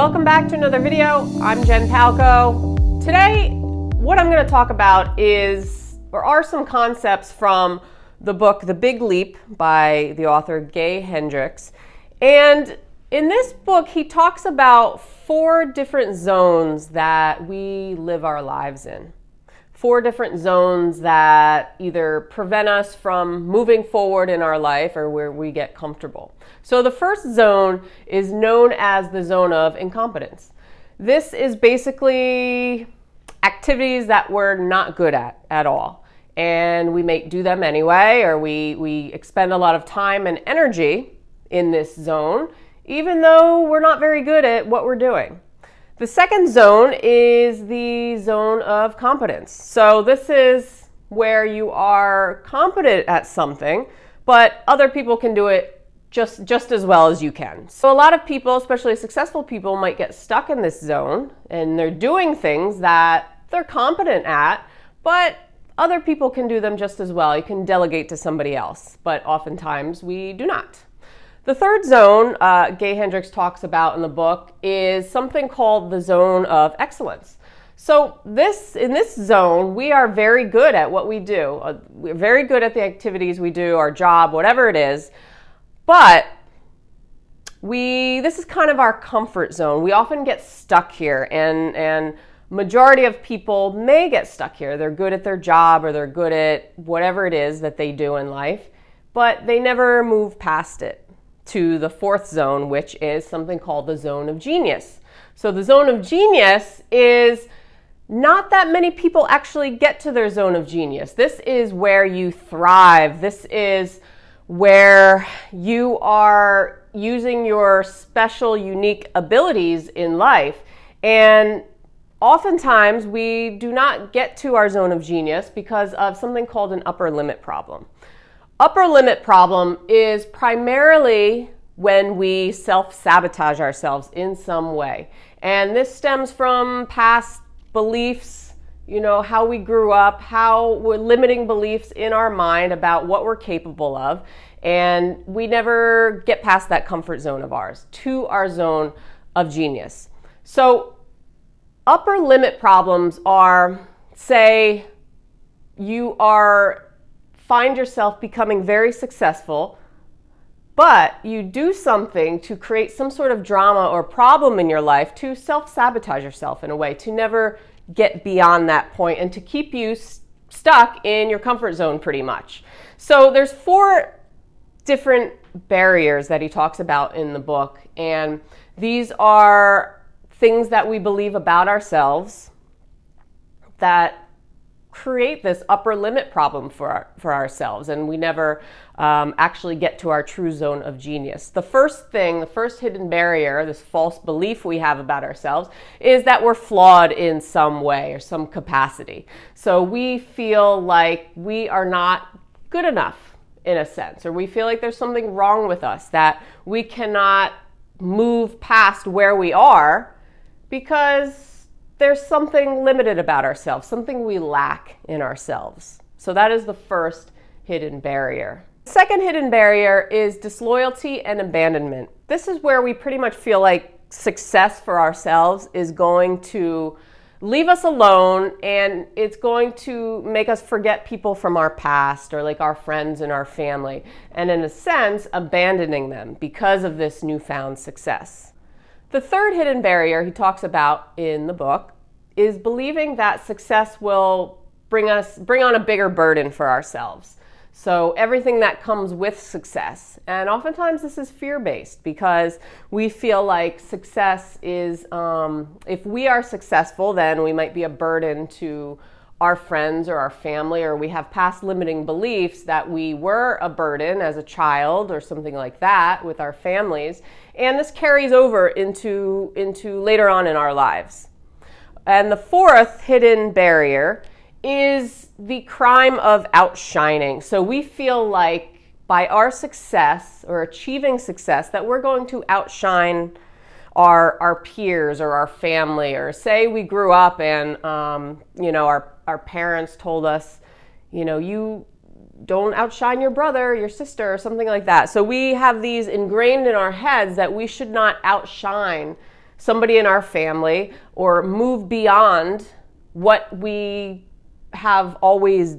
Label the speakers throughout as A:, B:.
A: Welcome back to another video. I'm Jen Palco. Today, what I'm going to talk about are some concepts from the book The Big Leap by the author Gay Hendricks. And in this book, he talks about 4 different zones that we live our lives in. 4 different zones that either prevent us from moving forward in our life or where we get comfortable. So the first zone is known as the zone of incompetence. This is basically activities that we're not good at all. And we may do them anyway, or we expend a lot of time and energy in this zone, even though we're not very good at what we're doing. The second zone is the zone of competence. So this is where you are competent at something, but other people can do it just as well as you can. So a lot of people, especially successful people, might get stuck in this zone and they're doing things that they're competent at, but other people can do them just as well. You can delegate to somebody else, but oftentimes we do not. The third zone Gay Hendricks talks about in the book is something called the zone of excellence. So in this zone, we are very good at what we do. We're very good at the activities we do, our job, whatever it is. But this is kind of our comfort zone. We often get stuck here, and majority of people may get stuck here. They're good at their job or they're good at whatever it is that they do in life, but they never move past it to the fourth zone, which is something called the zone of genius. So the zone of genius is not that many people actually get to their zone of genius. This is where you thrive. This is where you are using your special, unique abilities in life. And oftentimes we do not get to our zone of genius because of something called an upper limit problem. Upper limit problem is primarily when we self-sabotage ourselves in some way. And this stems from past beliefs, how we grew up, how we're limiting beliefs in our mind about what we're capable of. And we never get past that comfort zone of ours to our zone of genius. So upper limit problems are, say, you find yourself becoming very successful, but you do something to create some sort of drama or problem in your life to self-sabotage yourself in a way, to never get beyond that point and to keep you stuck in your comfort zone pretty much. So there's 4 different barriers that he talks about in the book, and these are things that we believe about ourselves that create this upper limit problem for ourselves, and we never actually get to our true zone of genius. The first hidden barrier, this false belief we have about ourselves, is that we're flawed in some way or some capacity. So we feel like we are not good enough in a sense, or we feel like there's something wrong with us, that we cannot move past where we are because there's something limited about ourselves, something we lack in ourselves. So that is the first hidden barrier. The second hidden barrier is disloyalty and abandonment. This is where we pretty much feel like success for ourselves is going to leave us alone, and it's going to make us forget people from our past or like our friends and our family, and in a sense, abandoning them because of this newfound success. The third hidden barrier he talks about in the book is believing that success will bring on a bigger burden for ourselves. So everything that comes with success. And oftentimes this is fear-based because we feel like success is, if we are successful, then we might be a burden to our friends or our family, or we have past limiting beliefs that we were a burden as a child or something like that with our families. And this carries over into later on in our lives. And the fourth hidden barrier is the crime of outshining. So we feel like by our success or achieving success that we're going to outshine our peers or our family, or say we grew up and our parents told us, you don't outshine your brother, your sister, or something like that. So we have these ingrained in our heads that we should not outshine somebody in our family, or move beyond what we have always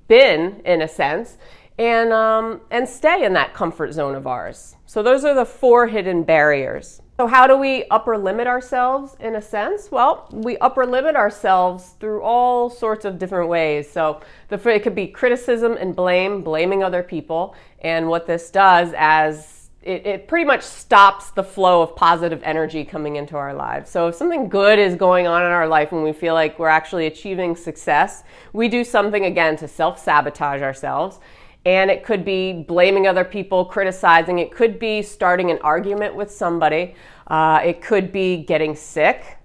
A: been, in a sense, and stay in that comfort zone of ours. So those are the 4 hidden barriers. So how do we upper limit ourselves, in a sense? Well, we upper limit ourselves through all sorts of different ways. So it could be criticism and blaming other people. And what this does, as it pretty much stops the flow of positive energy coming into our lives. So if something good is going on in our life and we feel like we're actually achieving success, we do something, again, to self-sabotage ourselves. And it could be blaming other people, criticizing. It could be starting an argument with somebody. It could be getting sick,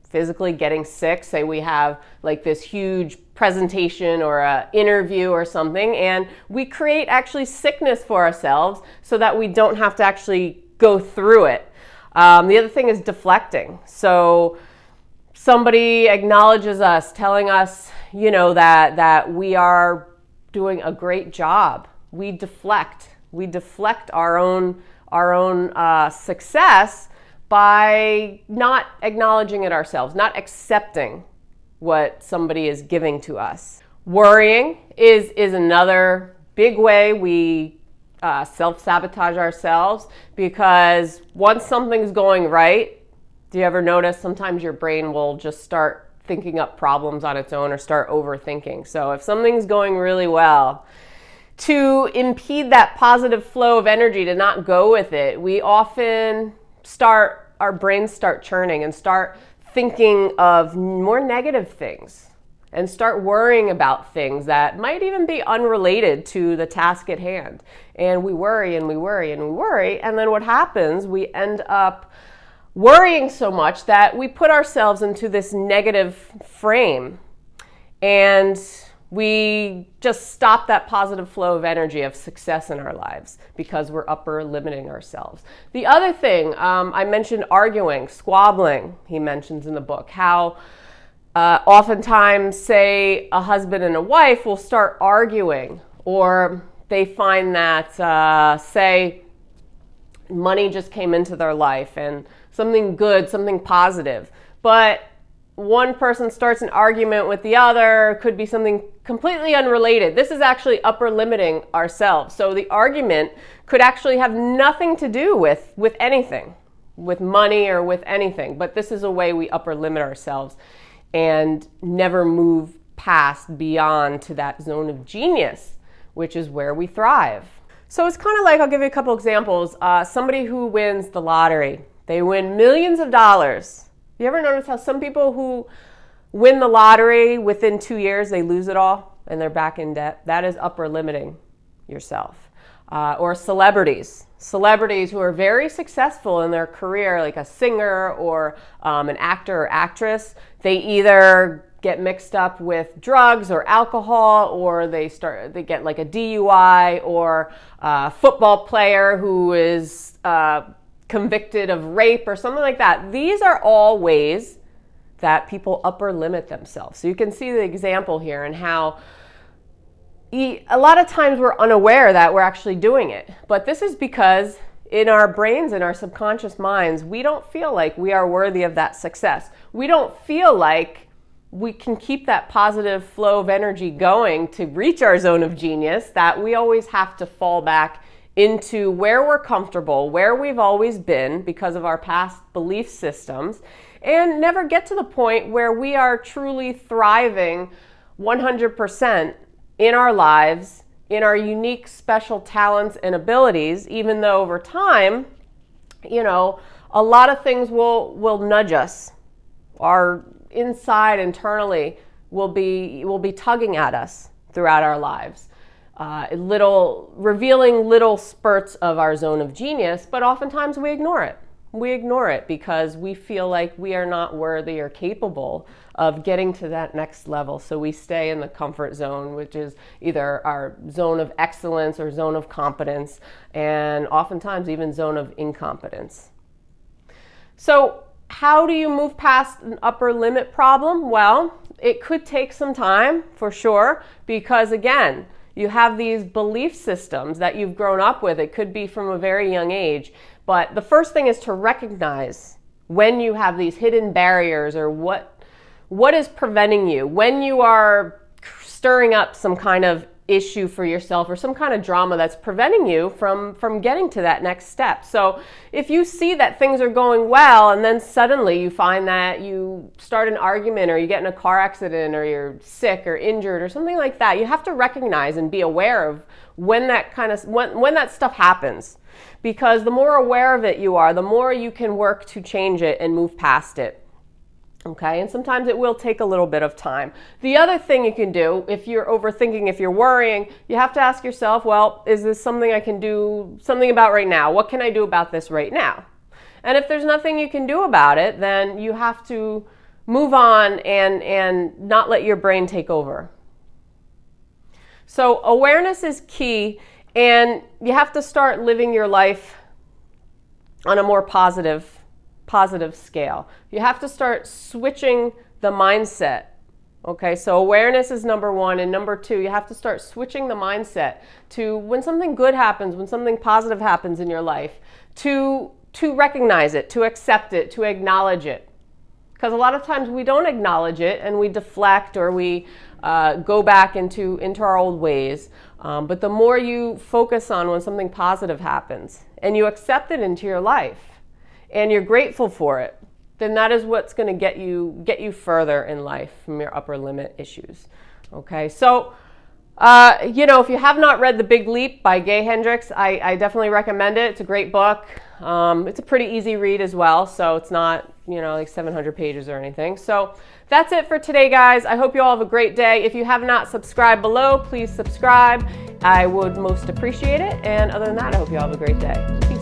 A: physically getting sick. Say we have like this huge presentation or an interview or something, and we create actually sickness for ourselves so that we don't have to actually go through it. The other thing is deflecting. So somebody acknowledges us, telling us, that we are doing a great job. We deflect our own success by not acknowledging it ourselves, not accepting what somebody is giving to us. Worrying is another big way we self-sabotage ourselves, because once something's going right, do you ever notice sometimes your brain will just start thinking up problems on its own or start overthinking? So if something's going really well, to impede that positive flow of energy, to not go with it, we often our brains start churning and start thinking of more negative things and start worrying about things that might even be unrelated to the task at hand. And we worry and we worry and we worry. And then what happens, we end up worrying so much that we put ourselves into this negative frame, and we just stop that positive flow of energy of success in our lives because we're upper limiting ourselves. The other thing, I mentioned arguing, squabbling, he mentions in the book, how oftentimes, say, a husband and a wife will start arguing, or they find that, say, money just came into their life and something good, something positive, but one person starts an argument with the other, could be something completely unrelated. This is actually upper limiting ourselves. So the argument could actually have nothing to do with anything, with money or with anything, but this is a way we upper limit ourselves and never move past beyond to that zone of genius, which is where we thrive. So it's kind of like, I'll give you a couple examples. Somebody who wins the lottery, they win millions of dollars. You ever notice how some people who win the lottery, within 2 years, they lose it all and they're back in debt? That is upper limiting yourself. Or celebrities who are very successful in their career, like a singer or an actor or actress, they either get mixed up with drugs or alcohol, or they get like a DUI, or a football player who is convicted of rape or something like that. These are all ways that people upper limit themselves. So you can see the example here and how a lot of times we're unaware that we're actually doing it. But this is because in our brains, in our subconscious minds, we don't feel like we are worthy of that success. We don't feel like we can keep that positive flow of energy going to reach our zone of genius, that we always have to fall back into where we're comfortable, where we've always been because of our past belief systems, and never get to the point where we are truly thriving 100% in our lives, in our unique special talents and abilities, even though over time, a lot of things will nudge us. Our inside, internally, will be tugging at us throughout our lives. Revealing little spurts of our zone of genius, but oftentimes we ignore it. We ignore it because we feel like we are not worthy or capable of getting to that next level. So we stay in the comfort zone, which is either our zone of excellence or zone of competence, and oftentimes even zone of incompetence. So how do you move past an upper limit problem? Well, it could take some time for sure, because again, you have these belief systems that you've grown up with. It could be from a very young age. But the first thing is to recognize when you have these hidden barriers, or what is preventing you, when you are stirring up some kind of issue for yourself or some kind of drama that's preventing you from getting to that next step. So if you see that things are going well and then suddenly you find that you start an argument or you get in a car accident or you're sick or injured or something like that, you have to recognize and be aware of when that stuff happens. Because the more aware of it you are, the more you can work to change it and move past it. Okay, and sometimes it will take a little bit of time. The other thing you can do, if you're overthinking, if you're worrying, you have to ask yourself, well, is this something I can do something about right now? What can I do about this right now? And if there's nothing you can do about it, then you have to move on and not let your brain take over. So awareness is key, and you have to start living your life on a more positive scale. You have to start switching the mindset. Okay, so awareness is number one, and number two, you have to start switching the mindset to when something good happens, when something positive happens in your life, to recognize it, to accept it, to acknowledge it. Because a lot of times we don't acknowledge it and we deflect, or we go back into our old ways. But the more you focus on when something positive happens and you accept it into your life, and you're grateful for it, then that is what's going to get you further in life from your upper limit issues. Okay, so if you have not read The Big Leap by Gay Hendricks, I definitely recommend it. It's a great book. It's a pretty easy read as well, so it's not like 700 pages or anything. So that's it for today, guys. I hope you all have a great day. If you have not subscribed below, please subscribe. I would most appreciate it. And other than that, I hope you all have a great day.